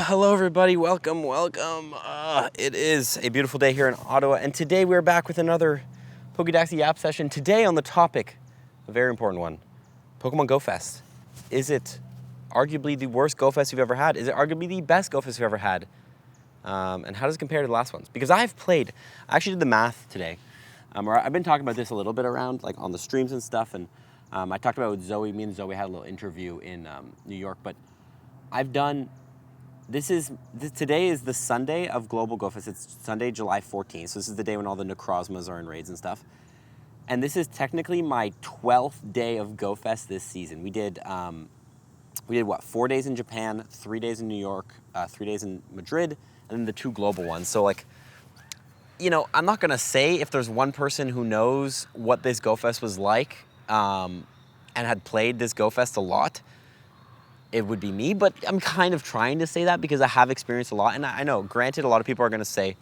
Hello everybody, welcome. It is a beautiful day here in Ottawa, and today we're back with another Pokédaxy YAP session. Today on the topic, a very important one, Pokemon Go Fest. Is it arguably the worst Go Fest you've ever had? Is it arguably the best Go Fest you've ever had? And how does it compare to the last ones? Because I actually did the math today. I've been talking about this a little bit around, like on the streams and stuff, and I talked about it with Zoe. Me and Zoe had a little interview in New York, but I've done... Today is the Sunday of Global Go Fest. It's Sunday, July 14th. So this is the day when all the Necrozmas are in raids and stuff. And this is technically my 12th day of Go Fest this season. We did what, 4 days in Japan, 3 days in New York, 3 days in Madrid, and then the 2 global ones. So like, you know, I'm not gonna say if there's one person who knows what this Go Fest was like and had played this Go Fest a lot, it would be me, but I'm kind of trying to say that because I have experienced a lot. And I know, granted, a lot of people are gonna say,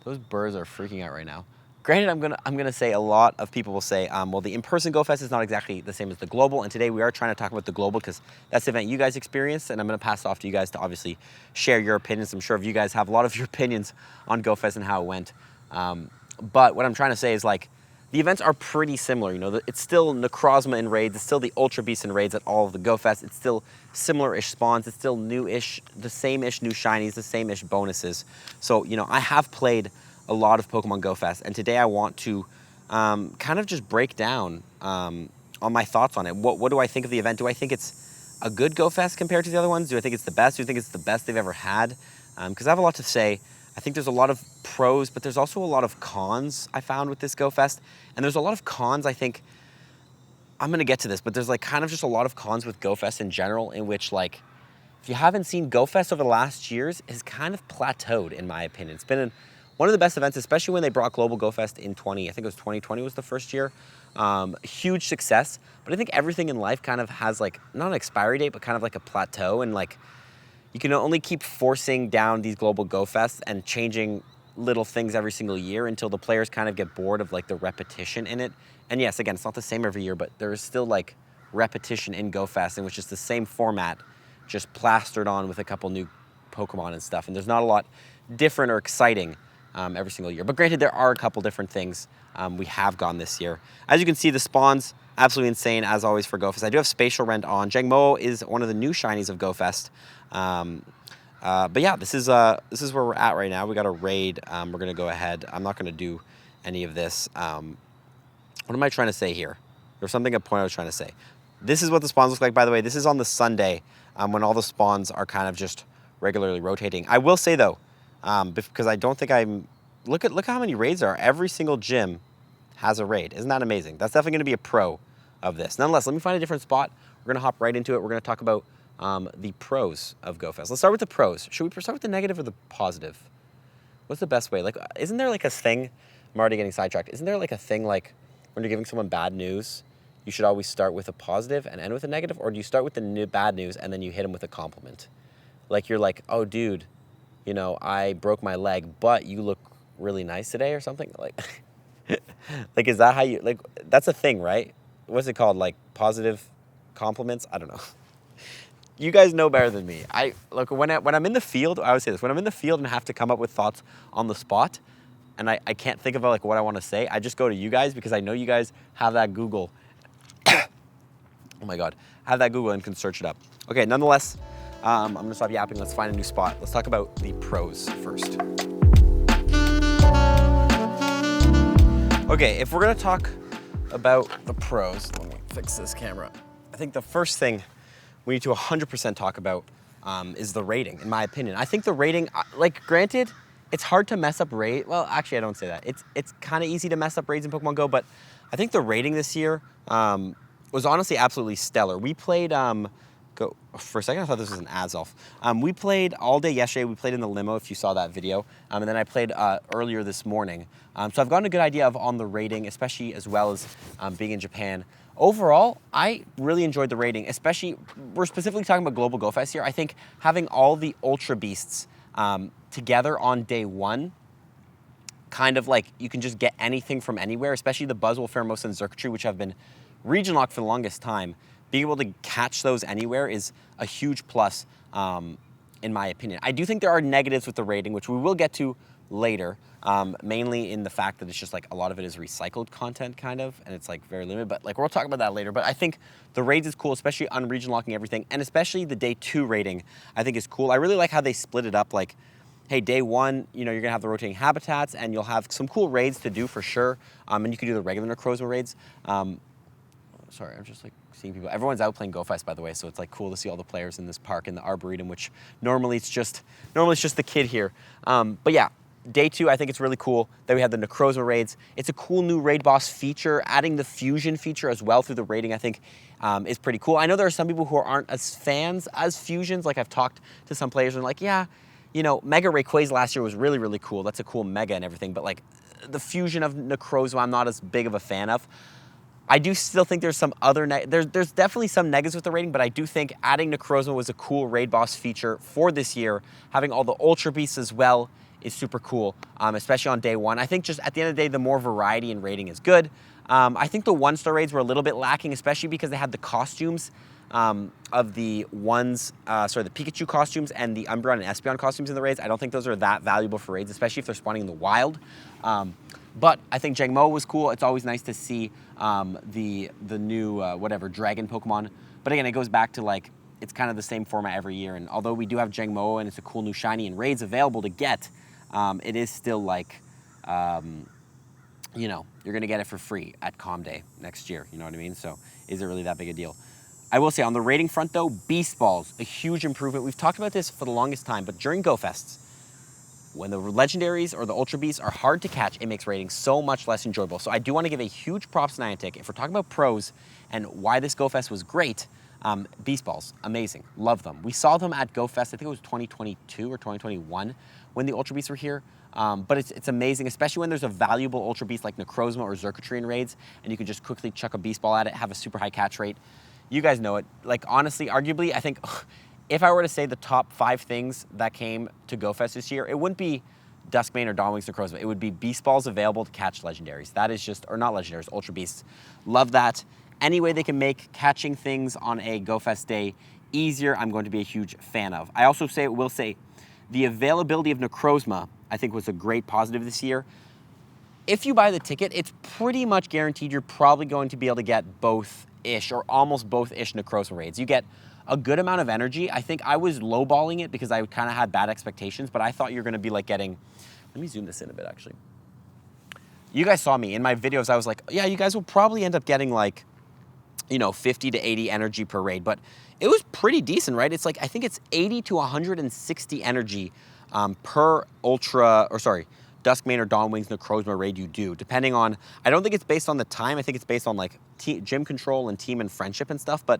those birds are freaking out right now. Granted, I'm gonna say a lot of people will say, well, the in-person Go Fest is not exactly the same as the global. And today we are trying to talk about the global because that's the event you guys experienced. And I'm gonna pass it off to you guys to obviously share your opinions. I'm sure if you guys have a lot of your opinions on Go Fest and how it went. But what I'm trying to say is like, the events are pretty similar, you know, it's still Necrozma in raids, it's still the Ultra Beast in raids at all of the Go Fest, it's still similar-ish spawns, it's still new-ish, the same-ish new shinies, the same-ish bonuses. So, you know, I have played a lot of Pokemon Go Fest, and today I want to kind of just break down on my thoughts on it. What do I think of the event? Do I think it's a good Go Fest compared to the other ones? Do I think it's the best? Do I think it's the best they've ever had? Because I have a lot to say. I think there's a lot of pros, but there's also a lot of cons I found with this Go Fest. And there's a lot of cons, I think, I'm gonna get to this, but there's like kind of just a lot of cons with Go Fest in general in which like, if you haven't seen Go Fest over the last years, has kind of plateaued in my opinion. It's been one of the best events, especially when they brought Global Go Fest in I think it was 2020 was the first year. Huge success, but I think everything in life kind of has like, not an expiry date, but kind of like a plateau, and like, you can only keep forcing down these Global Go Fests and changing little things every single year until the players kind of get bored of like the repetition in it. And yes, again, it's not the same every year, but there is still like repetition in Go Fest, in which is the same format, just plastered on with a couple new Pokemon and stuff. And there's not a lot different or exciting every single year. But granted, there are a couple different things we have gone this year. As you can see, the spawns, absolutely insane as always for Go Fest. I do have Spatial Rend on. Jangmo is one of the new shinies of Go Fest. But yeah, this is where we're at right now. We got a raid. We're gonna go ahead. I'm not gonna do any of this. What am I trying to say here? There's something, a point I was trying to say. This is what the spawns look like, by the way. This is on the Sunday when all the spawns are kind of just regularly rotating. I will say though, because I don't think look how many raids there are. Every single gym has a raid. Isn't that amazing? That's definitely gonna be a pro of this. Nonetheless, let me find a different spot. We're gonna hop right into it. We're gonna talk about the pros of Go Fest. Let's start with the pros. Should we start with the negative or the positive? What's the best way? Like, isn't there like a thing, I'm already getting sidetracked. Isn't there like a thing like when you're giving someone bad news, you should always start with a positive and end with a negative? Or do you start with the bad news and then you hit them with a compliment? Like you're like, oh dude, you know, I broke my leg, but you look really nice today or something? Like, like is that how you, like, that's a thing, right? What's it called? Like positive compliments? I don't know. You guys know better than me. Look, when I'm in the field, I always say this, when I'm in the field and have to come up with thoughts on the spot, and I can't think of like what I want to say, I just go to you guys because I know you guys have that Google. Oh my God, have that Google and can search it up. Okay, nonetheless, I'm gonna stop yapping. Let's find a new spot. Let's talk about the pros first. Okay, if we're gonna talk about the pros, let me fix this camera. I think the first thing we need to 100% talk about is the rating, in my opinion. I think the rating, like granted, it's hard to mess up raid. Well, actually I don't say that. It's kind of easy to mess up raids in Pokemon Go, but I think the rating this year was honestly absolutely stellar. We played, for a second I thought this was an Azelf. We played all day yesterday. We played in the limo, if you saw that video. And then I played earlier this morning. So I've gotten a good idea on the rating, especially as well as being in Japan. Overall, I really enjoyed the rating, especially, we're specifically talking about Global Go Fest here. I think having all the Ultra Beasts together on day one, kind of like you can just get anything from anywhere, especially the Buzzwole, Pheromosa, and Xurkitree, which have been region locked for the longest time. Being able to catch those anywhere is a huge plus in my opinion. I do think there are negatives with the rating, which we will get to later, mainly in the fact that it's just like a lot of it is recycled content kind of, and it's like very limited, but like we'll talk about that later. But I think the raids is cool, especially on region locking everything, and especially the day 2 rating I think is cool. I really like how they split it up, like, hey, day 1, you know, you're gonna have the rotating habitats and you'll have some cool raids to do for sure, and you can do the regular Necrozma raids. Sorry, I'm just like seeing people. Everyone's out playing GoFest, by the way, so it's like cool to see all the players in this park in the Arboretum, which normally it's just the kid here. But yeah, day 2, I think it's really cool that we have the Necrozma raids. It's a cool new raid boss feature. Adding the fusion feature as well through the raiding, I think, is pretty cool. I know there are some people who aren't as fans as fusions. Like I've talked to some players and like, yeah, you know, Mega Rayquaza last year was really, really cool. That's a cool Mega and everything, but like the fusion of Necrozma, I'm not as big of a fan of. I do still think there's some other, there's definitely some negatives with the rating, but I do think adding Necrozma was a cool raid boss feature for this year. Having all the Ultra Beasts as well is super cool, especially on day 1. I think just at the end of the day, the more variety in raiding is good. I think the 1-star raids were a little bit lacking, especially because they had the costumes of the the Pikachu costumes and the Umbreon and Espeon costumes in the raids. I don't think those are that valuable for raids, especially if they're spawning in the wild. But I think Jangmo was cool. It's always nice to see the new dragon Pokemon. But again, it goes back to like it's kind of the same format every year. And although we do have Jangmo and it's a cool new shiny and raids available to get, it is still like you know, you're gonna get it for free at Com Day next year. You know what I mean? So is it really that big a deal? I will say on the rating front though, Beast Balls, a huge improvement. We've talked about this for the longest time, but during GoFests, when the legendaries or the Ultra Beasts are hard to catch, it makes raiding so much less enjoyable. So I do want to give a huge props to Niantic. If we're talking about pros and why this GoFest was great, Beast Balls, amazing, love them. We saw them at GoFest, I think it was 2022 or 2021 when the Ultra Beasts were here. But it's amazing, especially when there's a valuable Ultra Beast like Necrozma or Xurkitree in raids, and you can just quickly chuck a Beast Ball at it, have a super high catch rate. You guys know it. Like honestly, arguably, I think if I were to say the top 5 things that came to GoFest this year, it wouldn't be Duskmane or Dawnwings Necrozma. It would be Beast Balls available to catch legendaries. That is just, or not legendaries, Ultra Beasts. Love that. Any way they can make catching things on a GoFest day easier, I'm going to be a huge fan of. I also will say the availability of Necrozma, I think, was a great positive this year. If you buy the ticket, it's pretty much guaranteed you're probably going to be able to get both-ish or almost both-ish Necrozma raids. You get a good amount of energy. I think I was lowballing it because I kind of had bad expectations, but I thought you're going to be like getting, let me zoom this in a bit actually. You guys saw me in my videos. I was like, yeah, you guys will probably end up getting like, you know, 50 to 80 energy per raid, but it was pretty decent, right? It's like, I think it's 80 to 160 energy per Duskmane or Dawnwings Necrozma raid you do, depending on, I don't think it's based on the time. I think it's based on like gym control and team and friendship and stuff. But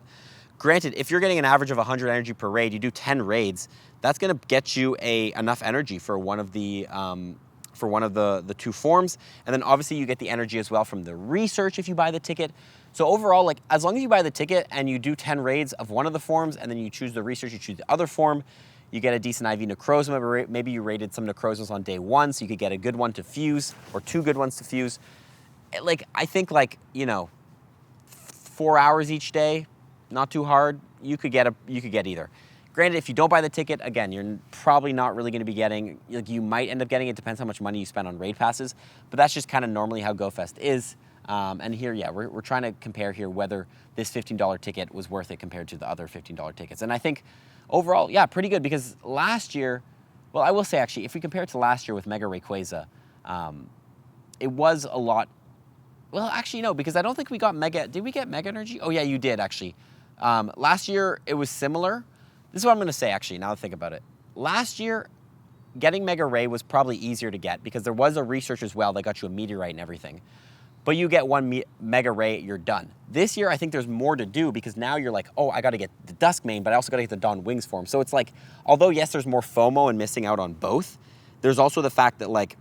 granted, if you're getting an average of 100 energy per raid, you do 10 raids, that's gonna get you enough energy for one of the 2 forms. And then obviously you get the energy as well from the research if you buy the ticket. So overall, like as long as you buy the ticket and you do 10 raids of one of the forms and then you choose the research, you choose the other form, you get a decent IV Necrozma. Maybe you raided some Necrozmas on day 1, so you could get a good one to fuse or 2 good ones to fuse. Like I think like, you know, 4 hours each day, not too hard. You could get either. Granted, if you don't buy the ticket, again, you're probably not really going to be getting, like you might end up getting, it depends how much money you spend on raid passes, but that's just kind of normally how GoFest is. And here, yeah, we're trying to compare here whether this $15 ticket was worth it compared to the other $15 tickets. And I think overall, yeah, pretty good, because last year, well, I will say actually, if we compare it to last year with Mega Rayquaza, it was a lot, well, actually no, because I don't think we got Mega, did we get Mega Energy? Oh yeah, you did actually. Last year, it was similar. This is what I'm going to say, actually, now that I think about it. Last year, getting Mega Ray was probably easier to get because there was a research as well that got you a Meteorite and everything. But you get one Mega Ray, you're done. This year, I think there's more to do because now you're like, oh, I got to get the Duskmane, but I also got to get the Dawn Wings form. So it's like, although, yes, there's more FOMO and missing out on both, there's also the fact that, like,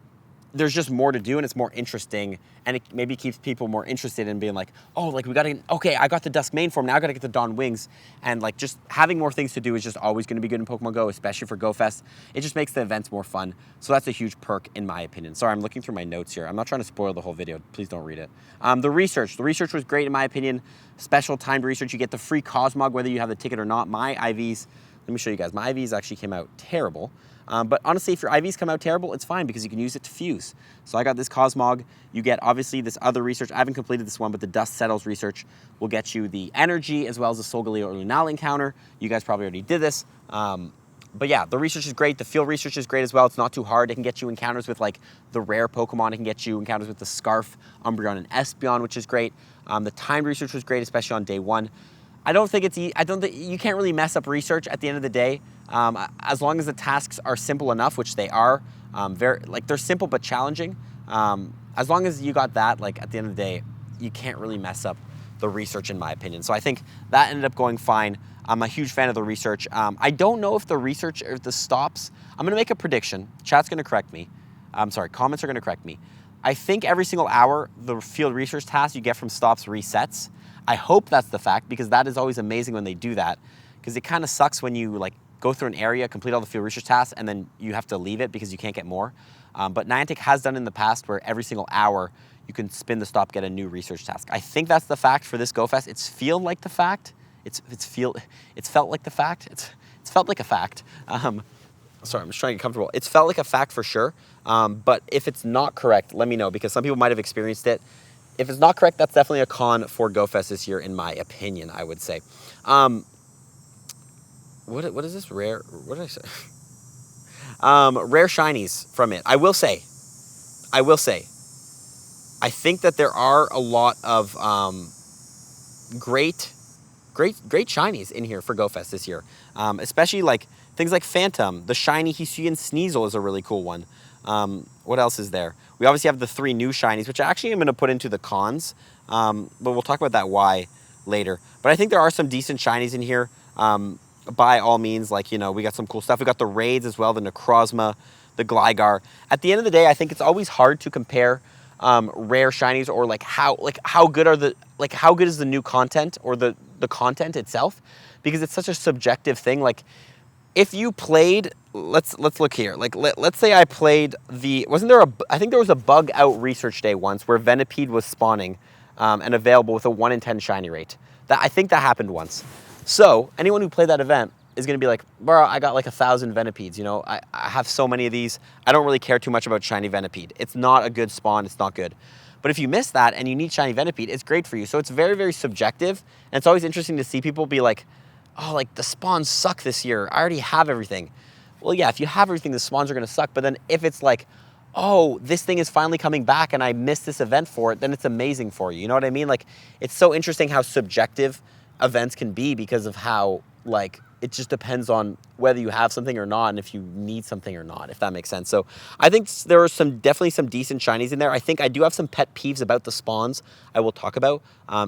there's just more to do and it's more interesting, and it maybe keeps people more interested in being like, oh, like we got to, okay, I got the Duskmane form, now I got to get the Dawn Wings. And like just having more things to do is just always going to be good in Pokemon Go, especially for GoFest. It just makes the events more fun. So that's a huge perk in my opinion. Sorry, I'm looking through my notes here. I'm not trying to spoil the whole video. Please don't read it. The research was great in my opinion. Special timed research. You get the free Cosmog whether you have the ticket or not. My IVs Let me show you guys. My IVs actually came out terrible. But honestly, if your IVs come out terrible, it's fine because you can use it to fuse. So I got this Cosmog. You get obviously this other research. I haven't completed this one, but the Dust Settles research will get you the energy as well as the Solgaleo or Lunala encounter. You guys probably already did this. But yeah, the research is great. The field research is great as well. It's not too hard. It can get you encounters with like the rare Pokemon. It can get you encounters with the Scarf, Umbreon, and Espeon, which is great. The timed research was great, especially on day 1. I don't think you can't really mess up research at the end of the day. As long as the tasks are simple enough, which they are, they're simple but challenging. As long as you got that, like at the end of the day, you can't really mess up the research, in my opinion. So I think that ended up going fine. I'm a huge fan of the research. I don't know if the research or the stops. I'm gonna make a prediction. Chat's gonna correct me. I'm sorry, comments are gonna correct me. I think every single hour the field research task you get from stops resets. I hope that's the fact, because that is always amazing when they do that, because it kind of sucks when you like go through an area, complete all the field research tasks, and then you have to leave it because you can't get more. But Niantic has done in the past where every single hour you can spin the stop, get a new research task. I think that's the fact for this GoFest. It's feel like the fact. It's felt like the fact. It's felt like a fact. Sorry, I'm just trying to get comfortable. It's felt like a fact for sure. But if it's not correct, let me know, because some people might have experienced it. If it's not correct, that's definitely a con for GoFest this year, in my opinion, I would say. What is this? Rare? What did I say? Rare shinies from it. I will say, I think that there are a lot of great shinies in here for GoFest this year. Especially like things like Phantom. The shiny Hisuian Sneasel is a really cool one. What else is there? We obviously have the 3 new shinies, which I actually am going to put into the cons. But we'll talk about that why later. But I think there are some decent shinies in here. By all means, like, you know, we got some cool stuff. We got the raids as well, the Necrozma, the Gligar. At the end of the day, I think it's always hard to compare rare shinies, or how good is the new content, or the content itself, because it's such a subjective thing. Like, if you played, let's look here. Like, let's say I played I think there was a bug out research day once where Venipede was spawning and available with a 1 in 10 shiny rate. I think that happened once. So anyone who played that event is going to be like, bro, I got like 1,000 Venipedes. You know, I have so many of these. I don't really care too much about shiny Venipede. It's not a good spawn. It's not good. But if you miss that and you need shiny Venipede, it's great for you. So it's very, very subjective. And it's always interesting to see people be like, oh, like the spawns suck this year. I already have everything. Well, yeah, if you have everything, the spawns are going to suck. But then if it's like, oh, this thing is finally coming back and I missed this event for it, then it's amazing for you. You know what I mean? Like, it's so interesting how subjective events can be, because of how, like, it just depends on whether you have something or not, and if you need something or not, if that makes sense. So I think there are definitely some decent shinies in there. I think I do have some pet peeves about the spawns I will talk about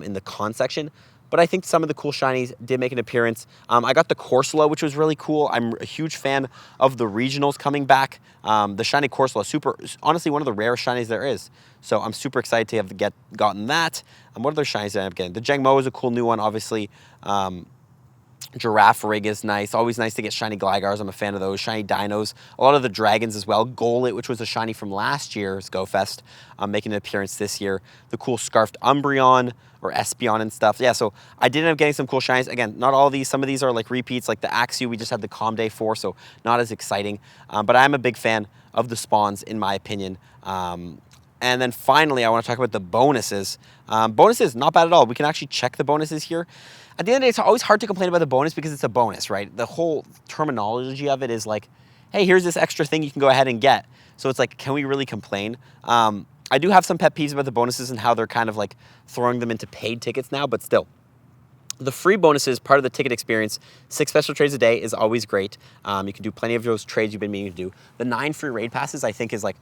in the con section. But I think some of the cool shinies did make an appearance. I got the Corsola, which was really cool. I'm a huge fan of the regionals coming back. The shiny Corsola, honestly, one of the rarest shinies there is. So I'm super excited to have gotten that. What other shinies did I end up getting? The Jangmo is a cool new one, obviously. Giraffe Rig is nice. Always nice to get shiny Glygars. I'm a fan of those. Shiny Dinos. A lot of the dragons as well. Golett, which was a shiny from last year's GoFest, making an appearance this year. The cool Scarfed Umbreon or Espeon and stuff. Yeah, so I did end up getting some cool shinies. Again, not all of these. Some of these are like repeats, like the Axew we just had the Calm Day for, so not as exciting. But I'm a big fan of the spawns, in my opinion. And then finally, I want to talk about the bonuses. Bonuses, not bad at all. We can actually check the bonuses here. At the end of the day, it's always hard to complain about the bonus because it's a bonus, right? The whole terminology of it is like, hey, here's this extra thing you can go ahead and get. So it's like, can we really complain? I do have some pet peeves about the bonuses and how they're kind of like throwing them into paid tickets now, but still. The free bonuses, part of the ticket experience, 6 special trades a day is always great. You can do plenty of those trades you've been meaning to do. The 9 free raid passes, I think, is like,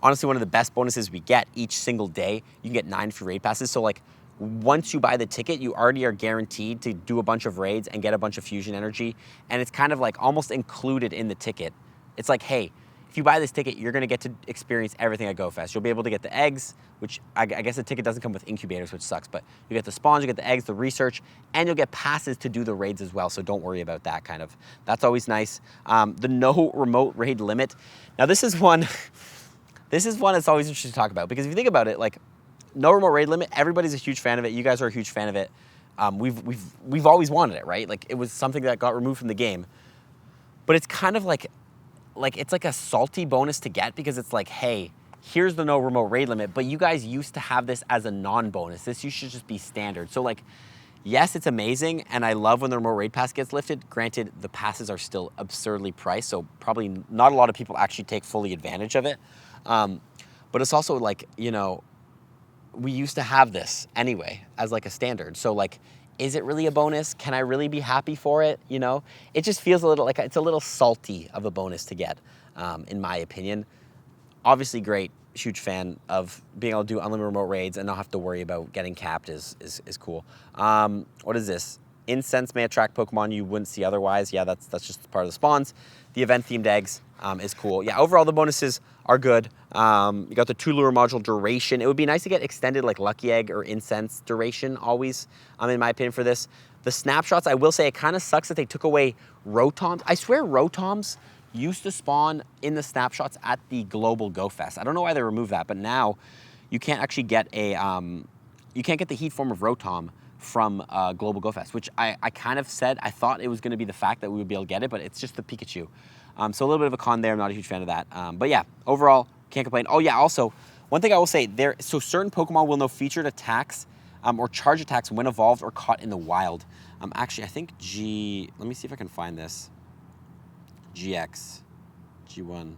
honestly, one of the best bonuses we get each single day. You can get 9 free raid passes. So like, once you buy the ticket, you already are guaranteed to do a bunch of raids and get a bunch of fusion energy. And it's kind of like almost included in the ticket. It's like, hey, if you buy this ticket, you're going to get to experience everything at GoFest. You'll be able to get the eggs, which I guess the ticket doesn't come with incubators, which sucks. But you get the spawns, you get the eggs, the research, and you'll get passes to do the raids as well. So don't worry about that kind of. That's always nice. The no remote raid limit. Now this is one that's always interesting to talk about, because if you think about it, like, no remote raid limit, everybody's a huge fan of it. You guys are a huge fan of it. We've always wanted it, right? Like, it was something that got removed from the game. but it's kind of like it's like a salty bonus to get because it's like, hey, here's the no remote raid limit, but you guys used to have this as a non-bonus. This should just be standard. So like, yes, it's amazing, and I love when the remote raid pass gets lifted. Granted, the passes are still absurdly priced, so probably not a lot of people actually take fully advantage of it. But it's also like, you know, we used to have this anyway as like a standard. So like, is it really a bonus? Can I really be happy for it? You know, it just feels a little like it's a little salty of a bonus to get, in my opinion. Obviously great, huge fan of being able to do unlimited remote raids and not have to worry about getting capped is cool. What is this? Incense may attract Pokemon you wouldn't see otherwise. Yeah, that's just part of the spawns. The event-themed eggs is cool. Yeah, overall the bonuses are good. You got the 2 lure module duration. It would be nice to get extended like Lucky Egg or Incense duration always, in my opinion, for this. The snapshots, I will say it kind of sucks that they took away Rotoms. I swear Rotoms used to spawn in the snapshots at the Global Go Fest. I don't know why they removed that, but now you can't actually get a, you can't get the heat form of Rotom from Global Go Fest, which I kind of said, I thought it was gonna be the fact that we would be able to get it, but it's just the Pikachu. So a little bit of a con there, I'm not a huge fan of that. But yeah, overall, can't complain. Oh yeah, also, one thing I will say, so certain Pokemon will know featured attacks or charge attacks when evolved or caught in the wild. Actually, I think let me see if I can find this. GX, G1,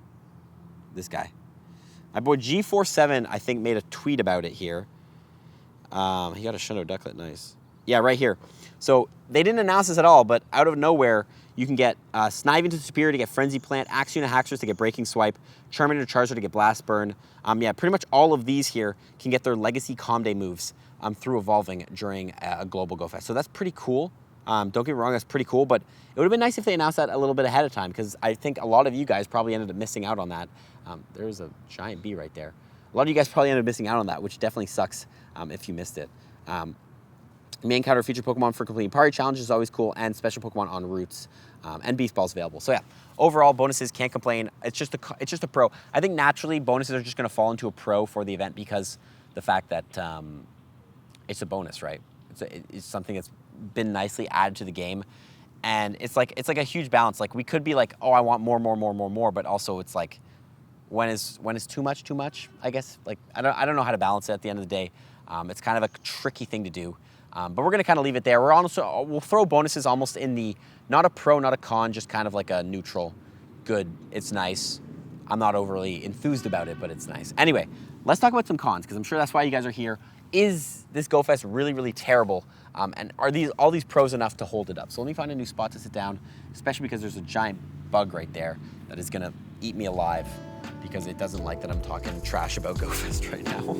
this guy. My boy G47, I think, made a tweet about it here. He got a Shundo Ducklet, nice. Yeah, right here. So they didn't announce this at all, but out of nowhere, you can get Snivy to Superior to get Frenzy Plant, Axeuna Haxorus to get Breaking Swipe, Charmander Charizard to get Blast Burn. Yeah, pretty much all of these here can get their Legacy Calm Day moves through evolving during a Global Go Fest. So that's pretty cool. Don't get me wrong, that's pretty cool, but it would have been nice if they announced that a little bit ahead of time, because I think a lot of you guys probably ended up missing out on that. There's a giant bee right there. A lot of you guys probably ended up missing out on that, which definitely sucks if you missed it. Main counter feature Pokemon for completing party challenges is always cool, and special Pokemon en routes, and Beast Balls available. So yeah, overall bonuses, can't complain. It's just a pro. I think naturally bonuses are just going to fall into a pro for the event because the fact that it's a bonus, right? It's something that's been nicely added to the game, and it's like a huge balance. Like we could be like, oh, I want more, but also it's like, when is too much? I guess like I don't know how to balance it at the end of the day. It's kind of a tricky thing to do, but we're gonna kind of leave it there. We'll throw bonuses almost in the not a pro, not a con, just kind of like a neutral. Good, it's nice. I'm not overly enthused about it, but it's nice. Anyway, let's talk about some cons because I'm sure that's why you guys are here. Is this Go Fest really terrible? And are all these pros enough to hold it up? So let me find a new spot to sit down, especially because there's a giant bug right there that is gonna eat me alive because it doesn't like that I'm talking trash about Go Fest right now.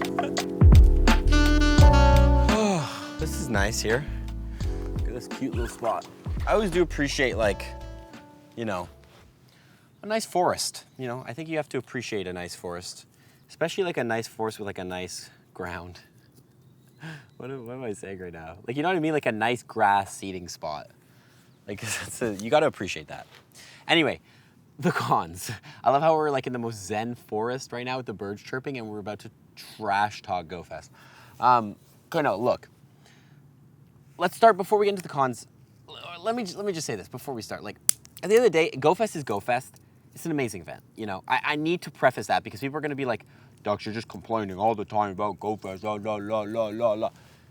Oh, this is nice here. Look at this cute little spot. I always do appreciate, like, you know, a nice forest. You know, I think you have to appreciate a nice forest, especially like a nice forest with like a nice ground. What am I saying right now? Like, you know what I mean? Like a nice grass seating spot. Like, you got to appreciate that. Anyway, the cons. I love how we're like in the most zen forest right now with the birds chirping, and we're about to trash talk Go Fest. No, look. Let's start before we get into the cons. Let me just say this before we start. Like, at the end of the day, Go Fest is Go Fest. It's an amazing event. You know, I need to preface that because people are going to be like, Dux, you're just complaining all the time about Go Fest, la.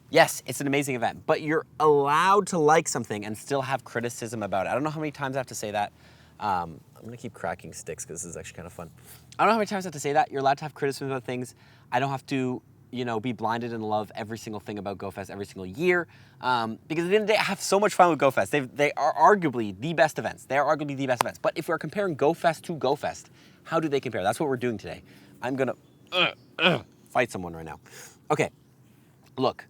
Yes, it's an amazing event, but you're allowed to like something and still have criticism about it. I don't know how many times I have to say that. I'm gonna keep cracking sticks because this is actually kind of fun. I don't know how many times I have to say that. You're allowed to have criticism about things. I don't have to, you know, be blinded and love every single thing about Go Fest every single year. Because at the end of the day, I have so much fun with Go Fest. They are arguably the best events. They are arguably the best events. But if we're comparing Go Fest to Go Fest, how do they compare? That's what we're doing today. I'm gonna fight someone right now. Okay, look.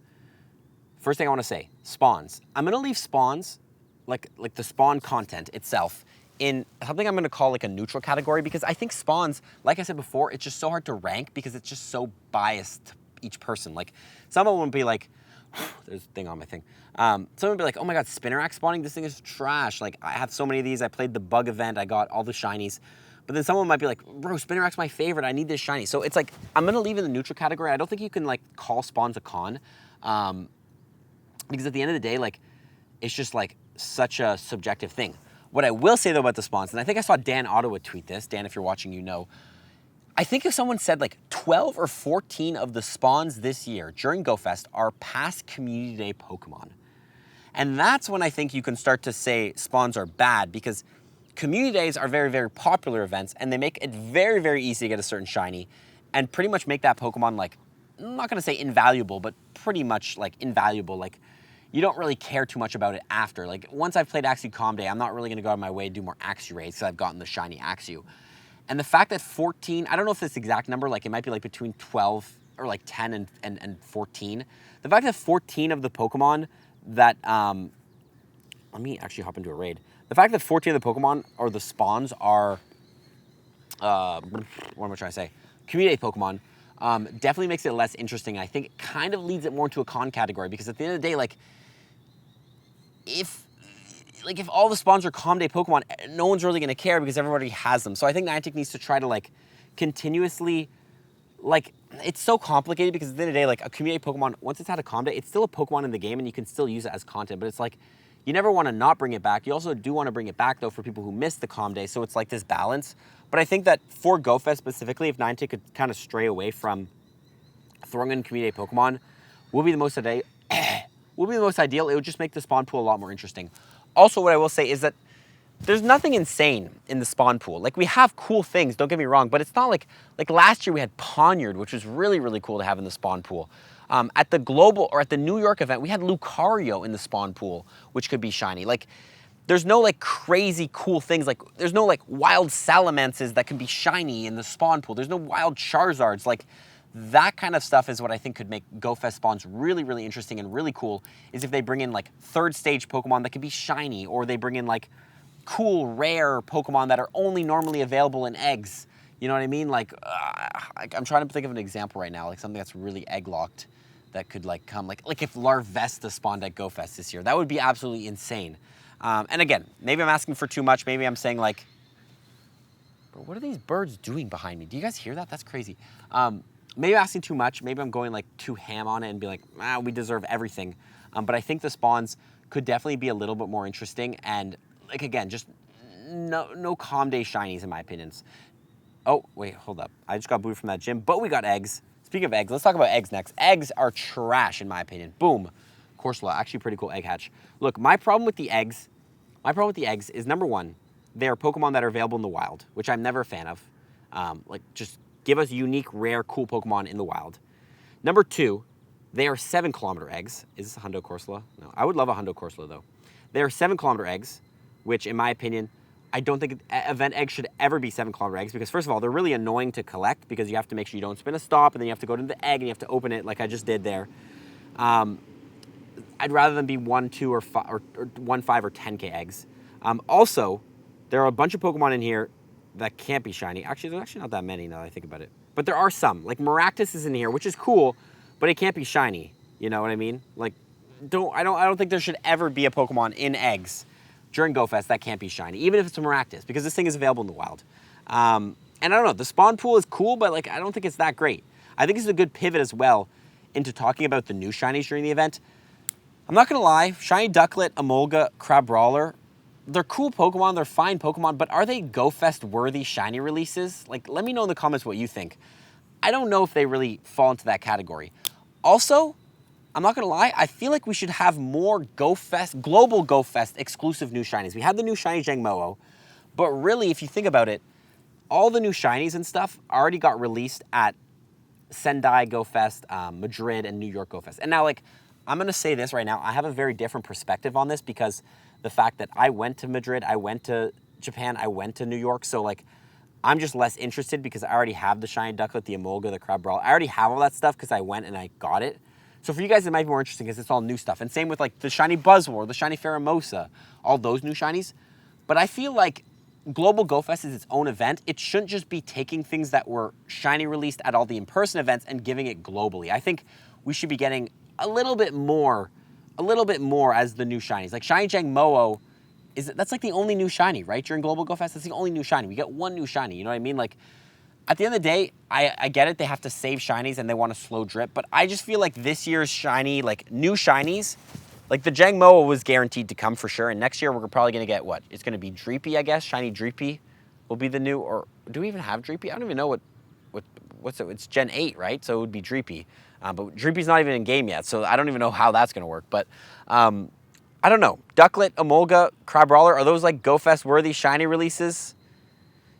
First thing I want to say, spawns. I'm gonna leave spawns, like the spawn content itself, in something I'm gonna call like a neutral category, because I think spawns, like I said before, it's just so hard to rank because it's just so biased to each person. Like, someone would be like, there's a thing on my thing. Someone would be like, oh my God, Spinnerack spawning, this thing is trash. Like, I have so many of these. I played the bug event. I got all the shinies. But then someone might be like, bro, Spinnerack's my favorite. I need this shiny. So it's like, I'm gonna leave it in the neutral category. I don't think you can like call spawns a con. Because at the end of the day, like, it's just like such a subjective thing. What I will say though about the spawns, and I think I saw Dan Ottawa tweet this. Dan, if you're watching, you know. I think if someone said like 12 or 14 of the spawns this year during GoFest are past Community Day Pokemon. And that's when I think you can start to say spawns are bad, because Community Days are very, very popular events, and they make it very, very easy to get a certain shiny and pretty much make that Pokemon, like, I'm not gonna say invaluable, but pretty much like invaluable. Like, you don't really care too much about it after. Like, once I've played Axew Calm Day, I'm not really gonna go out of my way to do more Axew raids because I've gotten the shiny Axew. And the fact that 14, I don't know if it's the exact number, like it might be like between 12 or like 10 and 14. The fact that 14 of the Pokemon that, let me actually hop into a raid. The fact that 14 of the Pokemon or the spawns are, what am I trying to say? Community Pokemon, definitely makes it less interesting. I think it kind of leads it more into a con category, because at the end of the day, like if all the spawns are Calm Day Pokemon, no one's really gonna care because everybody has them. So I think Niantic needs to try to like continuously, like, it's so complicated because at the end of the day, like a Community Pokemon, once it's had a Calm Day, it's still a Pokemon in the game and you can still use it as content, but it's like, you never want to not bring it back. You also do want to bring it back though for people who missed the Calm Day, so it's like this balance. But I think that for GoFest specifically, if Niantic could kind of stray away from throwing in Community Day Pokemon, will be the most ideal. It would just make the spawn pool a lot more interesting. Also, what I will say is that there's nothing insane in the spawn pool. Like, we have cool things, don't get me wrong, but it's not like last year we had Ponyard, which was really, really cool to have in the spawn pool. At the global, or at the New York event, we had Lucario in the spawn pool, which could be shiny. Like, there's no like crazy cool things. Like, there's no like wild Salamances that can be shiny in the spawn pool. There's no wild Charizards. Like, that kind of stuff is what I think could make GoFest spawns really, really interesting and really cool, is if they bring in like third stage Pokemon that can be shiny, or they bring in like cool, rare Pokemon that are only normally available in eggs. You know what I mean? Like, I'm trying to think of an example right now, like something that's really egg-locked that could like come, like if Larvesta spawned at GoFest this year. That would be absolutely insane. And again, maybe I'm asking for too much. Maybe I'm saying like, but what are these birds doing behind me? Do you guys hear that? That's crazy. Maybe I'm asking too much. Maybe I'm going like too ham on it and be like, we deserve everything. But I think the spawns could definitely be a little bit more interesting. And like, again, just no Calm Day shinies in my opinions. Oh, wait, hold up. I just got booted from that gym, but we got eggs. Speaking of eggs, let's talk about eggs next. Eggs are trash in my opinion. Boom. Corsola, actually pretty cool egg hatch. Look, my problem with the eggs is, number one, they are Pokemon that are available in the wild, which I'm never a fan of. Like, just give us unique, rare, cool Pokemon in the wild. Number two, they are 7-kilometer eggs. Is this a Hundo Corsola? No, I would love a Hundo Corsola though. They are 7-kilometer eggs, which in my opinion, I don't think event eggs should ever be 7-kilometer eggs, because first of all, they're really annoying to collect because you have to make sure you don't spin a stop, and then you have to go to the egg and you have to open it like I just did there. I'd rather them be 1, 2, or 5, or 1, 5, or 10K eggs. Also, there are a bunch of Pokemon in here that can't be shiny. Actually, there's actually not that many now that I think about it. But there are some. Like Maractus is in here, which is cool, but it can't be shiny. You know what I mean? Like, I don't think there should ever be a Pokemon in eggs during GoFest that can't be shiny, even if it's a Maractus, because this thing is available in the wild. And I don't know, the spawn pool is cool, but like, I don't think it's that great. I think it's a good pivot as well into talking about the new shinies during the event. I'm not gonna lie, Shiny Ducklet, Emolga, Crabrawler, they're cool Pokemon, they're fine Pokemon, but are they GoFest worthy shiny releases? Like, let me know in the comments what you think. I don't know if they really fall into that category. Also, I'm not gonna lie, I feel like we should have more GoFest, global GoFest exclusive new shinies. We had the new shiny Jangmo-o, but really, if you think about it, all the new shinies and stuff already got released at Sendai GoFest, Madrid, and New York GoFest. And now, like, I'm gonna say this right now, I have a very different perspective on this because the fact that I went to Madrid, I went to Japan, I went to New York, so like, I'm just less interested because I already have the Shiny Ducklet, the Emolga, the Crabrawler. I already have all that stuff because I went and I got it. So for you guys, it might be more interesting because it's all new stuff. And same with like the Shiny Buzzwole, the Shiny Pheromosa, all those new shinies. But I feel like Global GoFest is its own event. It shouldn't just be taking things that were shiny released at all the in-person events and giving it globally. I think we should be getting a little bit more as the new shinies. Like Shiny Jangmo-o, that's like the only new shiny, right? During Global GoFest, that's the only new shiny. We get one new shiny, you know what I mean? Like, at the end of the day, I get it, they have to save shinies and they want a slow drip, but I just feel like this year's shiny, like new shinies, Like the Jangmoa was guaranteed to come for sure, and next year we're probably going to get what? It's going to be Dreepy, I guess. Shiny Dreepy will be the new, or do we even have Dreepy? I don't even know what's it? It's Gen 8, right? So it would be Dreepy. But Dreepy's not even in game yet, so I don't even know how that's going to work. But I don't know. Ducklet, Emolga, Crabrawler, are those like GoFest worthy shiny releases?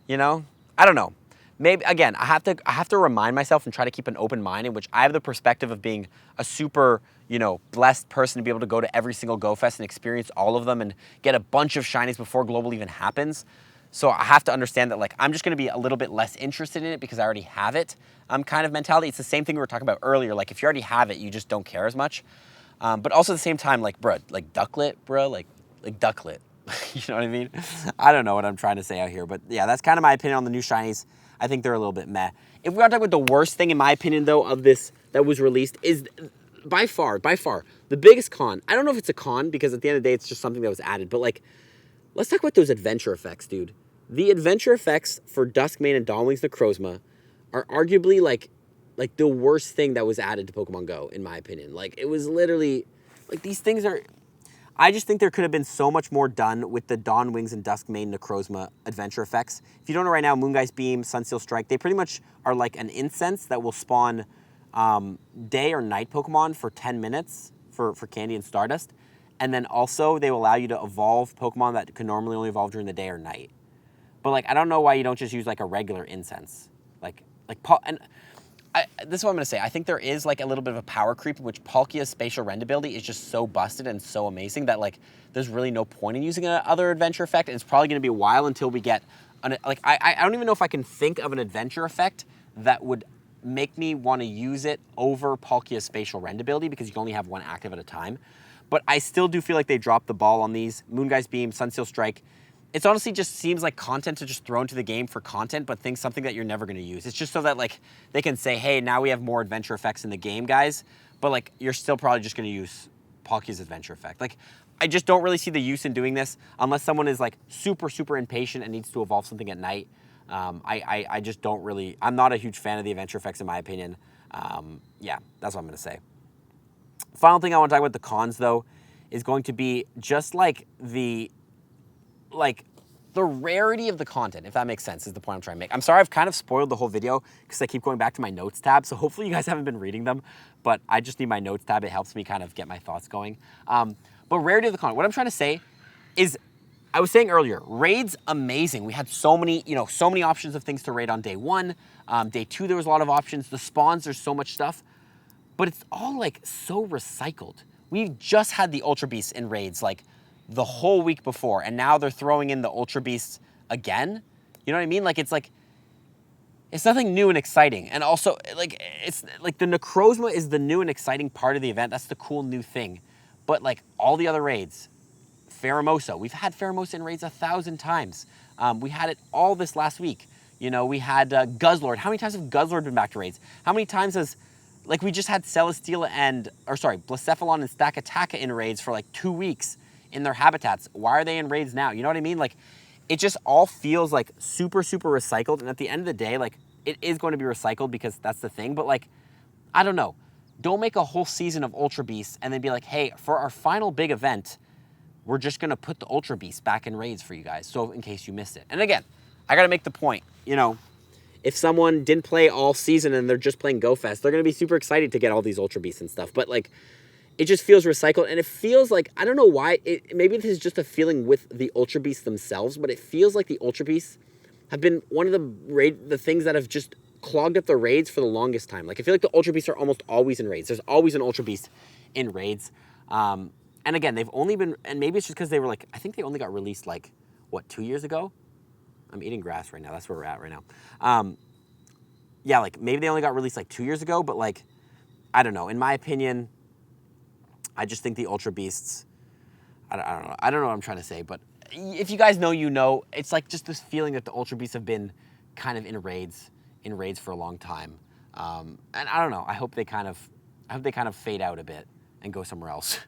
You know? I don't know. Maybe, again, I have to remind myself and try to keep an open mind in which I have the perspective of being a super, you know, blessed person to be able to go to every single GoFest and experience all of them and get a bunch of shinies before Global even happens. So I have to understand that, like, I'm just going to be a little bit less interested in it because I already have it kind of mentality. It's the same thing we were talking about earlier. Like, if you already have it, you just don't care as much. But also at the same time, like, bruh, like Ducklet, bruh, like Ducklet. You know what I mean? I don't know what I'm trying to say out here. But, yeah, that's kind of my opinion on the new shinies. I think they're a little bit meh. If we are talking about the worst thing, in my opinion, though, of this that was released is by far, the biggest con. I don't know if it's a con because at the end of the day, it's just something that was added. But, like, let's talk about those adventure effects, dude. The adventure effects for Duskmane and Dawnwings Necrozma are arguably, like the worst thing that was added to Pokemon Go, in my opinion. Like, it was literally, like, these things are... I just think there could have been so much more done with the Dawnwings and Duskmane Necrozma adventure effects. If you don't know right now, Moongeist Beam, Sunsteel Strike, they pretty much are like an incense that will spawn day or night Pokemon for 10 minutes for Candy and Stardust. And then also they will allow you to evolve Pokemon that could normally only evolve during the day or night. But like, I don't know why you don't just use like a regular incense. This is what I'm going to say. I think there is like a little bit of a power creep in which Palkia's spatial rend ability is just so busted and so amazing that like there's really no point in using another adventure effect. And it's probably going to be a while until we get, I don't even know if I can think of an adventure effect that would make me want to use it over Palkia's spatial rend ability because you can only have one active at a time. But I still do feel like they dropped the ball on these. Moongeist Beam, Sunsteel Strike. It's honestly just seems like content to just throw into the game for content, but think something that you're never going to use. It's just so that like they can say, hey, now we have more adventure effects in the game, guys. But like you're still probably just going to use Palkia's adventure effect. Like I just don't really see the use in doing this unless someone is like super, super impatient and needs to evolve something at night. I just don't really, I'm not a huge fan of the adventure effects in my opinion. Yeah, that's what I'm going to say. Final thing I want to talk about the cons though is going to be just like the rarity of the content, if that makes sense, is the point I'm trying to make. I'm sorry I've kind of spoiled the whole video because I keep going back to my notes tab, so hopefully you guys haven't been reading them, but I just need my notes tab. It helps me kind of get my thoughts going. But rarity of the content, what I'm trying to say is, I was saying earlier, raids, amazing. We had so many, so many options of things to raid on day one. Day two, there was a lot of options. The spawns, there's so much stuff, but it's all like so recycled. We've just had the Ultra Beasts in raids, like, the whole week before, and now they're throwing in the Ultra Beasts again. You know what I mean? Like, it's nothing new and exciting. And also, like, it's like the Necrozma is the new and exciting part of the event. That's the cool new thing. But like all the other raids, Pheromosa, we've had Pheromosa in raids 1,000 times. We had it all this last week. We had Guzzlord. How many times have Guzzlord been back to raids? How many times has, like, we just had Blacephalon and Stakataka in raids for like 2 weeks in their habitats. Why are they in raids now? You know what I mean? Like, it just all feels like super, super recycled. And at the end of the day, like, it is going to be recycled because that's the thing. But like, I don't know. Don't make a whole season of Ultra Beasts and then be like, hey, for our final big event, we're just going to put the Ultra Beasts back in raids for you guys. So in case you missed it. And again, I got to make the point, if someone didn't play all season and they're just playing GoFest, they're going to be super excited to get all these Ultra Beasts and stuff. But like, it just feels recycled, and it feels like, I don't know why, maybe this is just a feeling with the Ultra Beasts themselves, but it feels like the Ultra Beasts have been one of the things that have just clogged up the raids for the longest time. Like, I feel like the Ultra Beasts are almost always in raids. There's always an Ultra Beast in raids. And again, they've only been, and maybe it's just because they were like, I think they only got released like, what, 2 years ago? I'm eating grass right now. That's where we're at right now. Yeah, like, maybe they only got released like 2 years ago, but like, I don't know. In my opinion, I just think the Ultra Beasts, I don't know what I'm trying to say, but if you guys know, it's like just this feeling that the Ultra Beasts have been kind of in raids for a long time. And I don't know, I hope they kind of fade out a bit and go somewhere else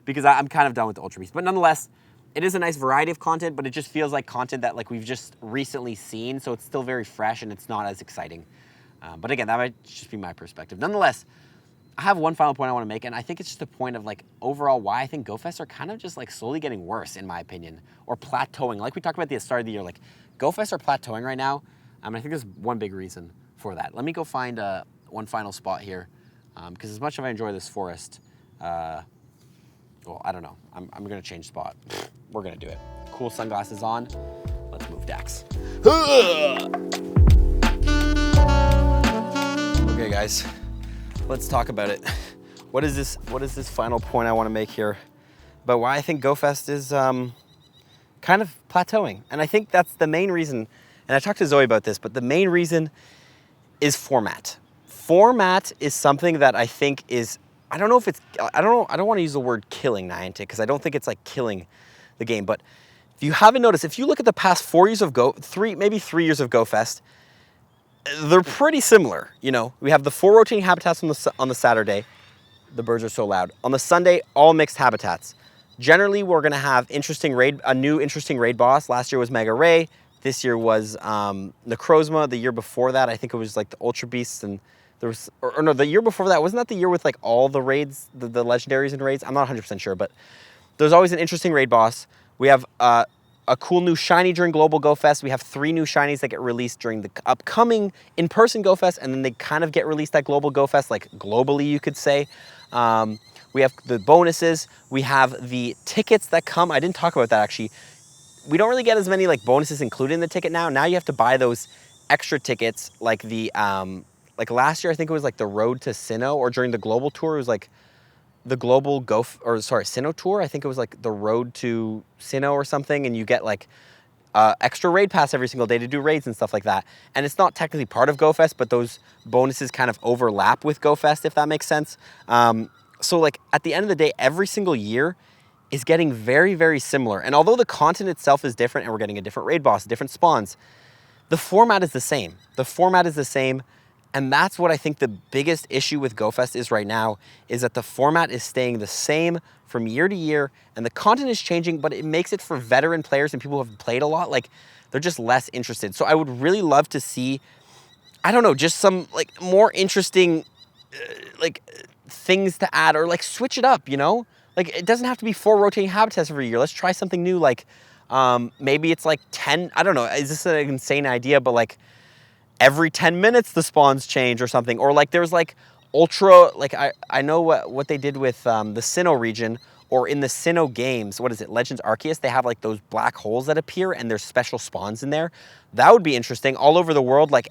because I'm kind of done with the Ultra Beasts. But nonetheless, it is a nice variety of content, but it just feels like content that like we've just recently seen, so it's still very fresh and it's not as exciting. But again, that might just be my perspective. Nonetheless, I have one final point I want to make, and I think it's just a point of like overall why I think GoFests are kind of just like slowly getting worse, in my opinion, or plateauing. Like we talked about at the start of the year, like GoFests are plateauing right now. I think there's one big reason for that. Let me go find one final spot here, because as much as I enjoy this forest, well, I don't know. I'm gonna change spot. We're gonna do it. Cool sunglasses on. Let's move Dax. Okay, guys. Let's talk about it. What is this final point I want to make here about why I think GoFest is kind of plateauing? And I think that's the main reason, and I talked to Zoe about this, but the main reason is format. Format is something that I think is, I don't want to use the word killing Niantic, because I don't think it's like killing the game, but if you haven't noticed, if you look at the past 4 years of maybe 3 years of GoFest, they're pretty similar. You know, we have the 4 rotating habitats on the Saturday. The birds are so loud. On the Sunday, all mixed habitats. Generally, we're going to have a new interesting raid boss. Last year was Mega Ray. This year was Necrozma. The year before that, I think it was like the Ultra Beasts, and there was, or no, the year before that, wasn't that the year with like all the raids, the legendaries and raids? I'm not 100% sure, but there's always an interesting raid boss. We have a cool new shiny during Global GoFest. We have 3 new shinies that get released during the upcoming in-person GoFest, and then they kind of get released at Global GoFest, like globally, you could say. We have the bonuses. We have the tickets that come. I didn't talk about that, actually. We don't really get as many like bonuses included in the ticket now. Now you have to buy those extra tickets, like the like last year, I think it was like the Road to Sinnoh, or during the Global Tour, it was like the Global Sinnoh Tour. I think it was like the Road to Sinnoh or something, and you get like extra raid pass every single day to do raids and stuff like that. And it's not technically part of GoFest, but those bonuses kind of overlap with GoFest, if that makes sense. So like at the end of the day, every single year is getting very, very similar. And although the content itself is different and we're getting a different raid boss, different spawns, the format is the same. The format is the same. And that's what I think the biggest issue with GoFest is right now, is that the format is staying the same from year to year, and the content is changing, but it makes it for veteran players and people who have played a lot, like they're just less interested. So I would really love to see, I don't know, just some like more interesting like things to add, or like switch it up, you know? Like it doesn't have to be 4 rotating habitats every year. Let's try something new, like maybe it's like 10, I don't know, is this an insane idea, but like every 10 minutes the spawns change or something. Or like there's like ultra, like I know what they did with the Sinnoh region, or in the Sinnoh games, what is it, Legends Arceus, they have like those black holes that appear and there's special spawns in there. That would be interesting. All over the world, like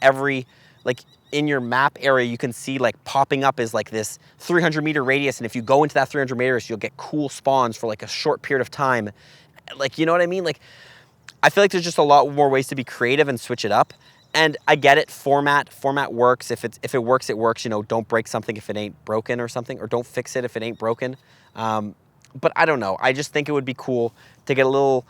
in your map area, you can see like popping up is like this 300-meter radius, and if you go into that 300 meters, you'll get cool spawns for like a short period of time. Like, you know what I mean? Like, I feel like there's just a lot more ways to be creative and switch it up. And I get it, format works. If it works, it works. You know, don't break something if it ain't broken or something, or don't fix it if it ain't broken. But I don't know. I just think it would be cool to get a little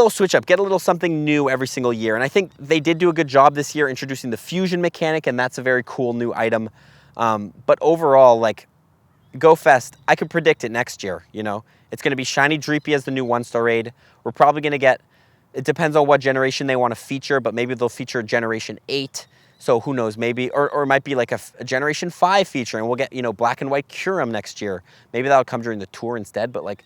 switch up, get a little something new every single year. And I think they did do a good job this year introducing the fusion mechanic, and that's a very cool new item. But overall, like GoFest, I could predict it next year. You know, it's going to be Shiny Dreepy as the new 1-star raid. We're probably going to get, it depends on what generation they want to feature, but maybe they'll feature Generation 8. So who knows, maybe, or it might be like a Generation 5 feature, and we'll get, you know, Black and White Kyurem next year. Maybe that'll come during the tour instead, but like,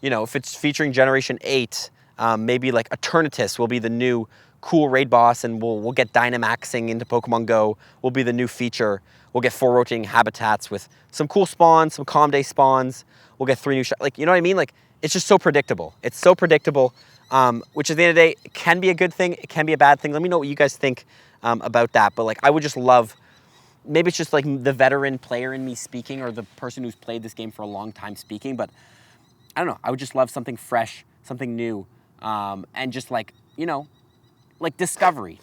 you know, if it's featuring Generation 8, maybe like Eternatus will be the new cool raid boss, and we'll get Dynamaxing into Pokemon Go will be the new feature. We'll get 4 rotating habitats with some cool spawns, some Calm Day spawns. We'll get 3 new, like, you know what I mean? Like, it's just so predictable. It's so predictable. Which at the end of the day, it can be a good thing, it can be a bad thing. Let me know what you guys think about that. But like, I would just love, maybe it's just like the veteran player in me speaking, or the person who's played this game for a long time speaking, but I don't know, I would just love something fresh, something new, and just like, you know, like discovery,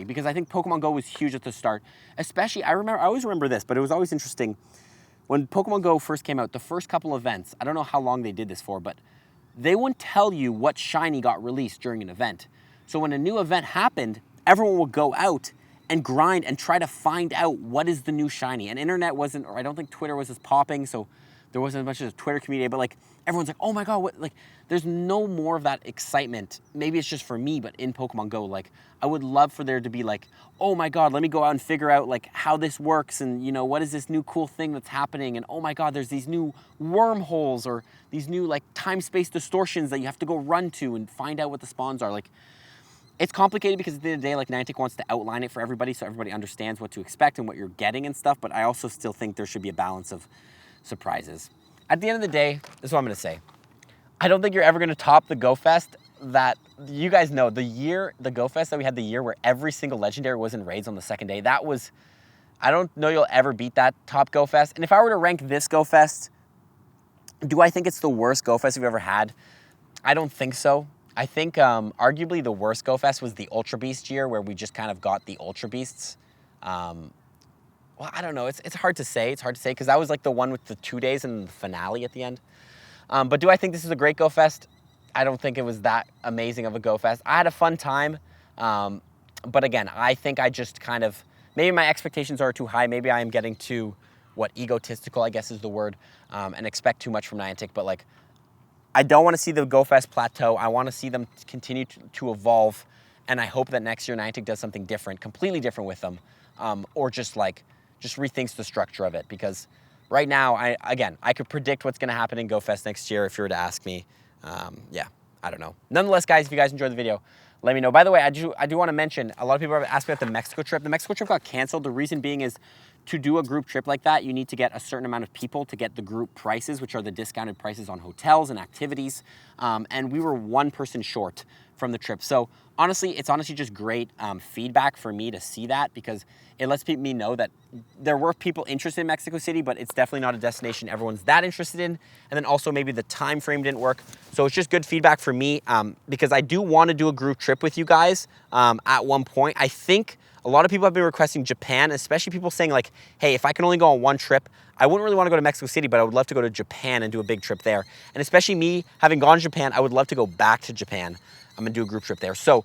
because I think Pokemon Go was huge at the start. Especially, I always remember this, but it was always interesting. When Pokemon Go first came out, the first couple events, I don't know how long they did this for, but they wouldn't tell you what shiny got released during an event. So when a new event happened, everyone would go out and grind and try to find out what is the new shiny. And internet wasn't, or I don't think Twitter was as popping, so there wasn't as much as a Twitter community, but like everyone's like, oh my God, what, like there's no more of that excitement. Maybe it's just for me, but in Pokemon Go, like I would love for there to be like, oh my God, let me go out and figure out like how this works and you know, what is this new cool thing that's happening? And oh my God, there's these new wormholes or these new like time-space distortions that you have to go run to and find out what the spawns are. Like it's complicated because at the end of the day, like Niantic wants to outline it for everybody so everybody understands what to expect and what you're getting and stuff, but I also still think there should be a balance of surprises. At the end of the day, this is what I'm gonna say. I don't think you're ever gonna top the Go Fest that, you guys know, the Go Fest that we had the year where every single legendary was in raids on the second day. That was, I don't know you'll ever beat that top Go Fest. And if I were to rank this Go Fest, do I think it's the worst Go Fest we've ever had? I don't think so. I think arguably the worst Go Fest was the Ultra Beast year where we just kind of got the Ultra Beasts. Well, I don't know. It's hard to say. It's hard to say because that was like the one with the 2 days and the finale at the end. But do I think this is a great Go Fest? I don't think it was that amazing of a Go Fest. I had a fun time. But again, I think I just kind of, maybe my expectations are too high. Maybe I am getting too, egotistical, I guess is the word, and expect too much from Niantic. But like, I don't want to see the Go Fest plateau. I want to see them continue to evolve. And I hope that next year Niantic does something different, completely different with them. Or just rethinks the structure of it, because right now, I could predict what's going to happen in Go Fest next year if you were to ask me. Yeah, I don't know. Nonetheless, guys, if you guys enjoyed the video, let me know. By the way, I do want to mention, a lot of people have asked me about the Mexico trip. The Mexico trip got canceled. The reason being is to do a group trip like that, you need to get a certain amount of people to get the group prices, which are the discounted prices on hotels and activities. And we were one person short from the trip. So honestly, it's just great feedback for me to see that, because it lets me know that there were people interested in Mexico City, but it's definitely not a destination everyone's that interested in. And then also maybe the time frame didn't work. So it's just good feedback for me, because I do want to do a group trip with you guys at one point. I think a lot of people have been requesting Japan, especially people saying like, hey, if I can only go on one trip, I wouldn't really want to go to Mexico City, but I would love to go to Japan and do a big trip there. And especially me, having gone to Japan, I would love to go back to Japan. I'm going to do a group trip there. So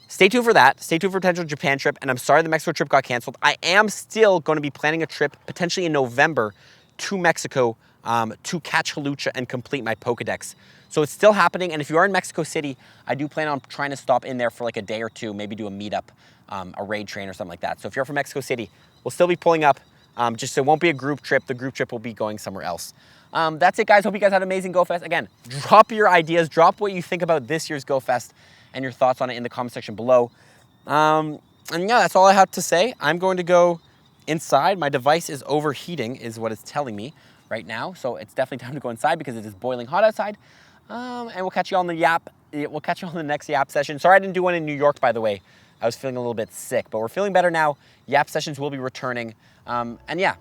stay tuned for that. Stay tuned for a potential Japan trip. And I'm sorry the Mexico trip got canceled. I am still going to be planning a trip potentially in November to Mexico to catch Halucha and complete my Pokedex. So it's still happening. And if you are in Mexico City, I do plan on trying to stop in there for like a day or two, maybe do a meetup, a raid train or something like that. So if you're from Mexico City, we'll still be pulling up. Just so it won't be a group trip. The group trip will be going somewhere else. That's it, guys. Hope you guys had an amazing Go Fest. Again, drop your ideas. Drop what you think about this year's Go Fest and your thoughts on it in the comment section below. And yeah, that's all I have to say. I'm going to go inside. My device is overheating, is what it's telling me right now. So it's definitely time to go inside because it is boiling hot outside. And we'll catch you on the YAP. We'll catch you on the next YAP session. Sorry I didn't do one in New York, by the way. I was feeling a little bit sick, but we're feeling better now. YAP sessions will be returning. And yeah,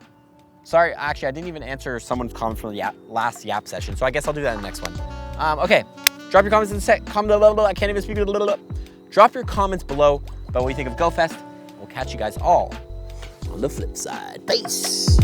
sorry, actually, I didn't even answer someone's comment from the last YAP session, so I guess I'll do that in the next one. Okay, drop your comments in the I can't even speak. Drop your comments below about what you think of Go Fest. We'll catch you guys all on the flip side. Peace.